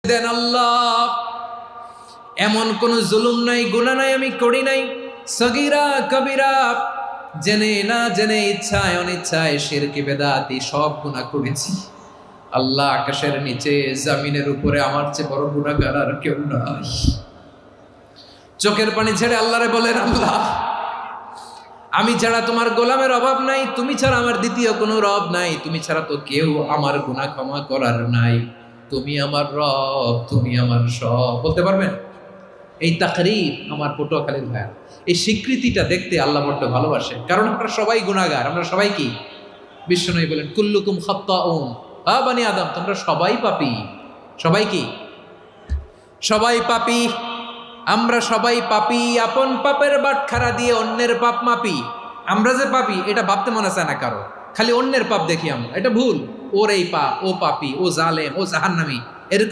দেন আল্লাহ, এমন কোন জুলুম নাই, গুনাহ নাই আমি করি নাই, সগীরা কবিরা, জেনে না জেনে, ইচ্ছায় অনিচ্ছায়, শিরকি বেদাতি সব গুনাহ করেছি। আল্লাহ, আকাশের নিচে জমিনের উপরে আমার চেয়ে বড় গুনাহগার আর কেউ নাই। চোখের পানি ছেড়ে আল্লাহরে বলেন, আল্লাহ, আমি ছাড়া তোমার গোলামের অভাব নাই, তুমি ছাড়া আমার দ্বিতীয় কোনো রব নাই, তুমি ছাড়া তো কেউ আমার গুনাহ ক্ষমা করার নাই, তুমি আমার রব, তুমি আমার সব। বলতে পারবেন? এই তাকরীর আমার পটুয়াখালীর ভাইয়া, এই স্বীকৃতিটা দেখতে আল্লাহ বড্ড ভালোবাসে, কারণ আমরা সবাই গুনাহগার। আমরা সবাই কি? বিশ্বনবী বলেন, কুল্লুকুম খাত্তাউন, বানি আদম, তোমরা সবাই পাপী। সবাই কি? সবাই পাপী। আমরা সবাই পাপী। আপন পাপের বাটখারা দিয়ে অন্যের পাপ মাপি। আমরা যে পাপী এটা ভাবতে মনে চায় না কারো, খালি অন্যের পাপ দেখি আমরা, এটা ভুল। ওর এই পাপ, ও পাপী, ও জালেম, ও জাহান্নামী।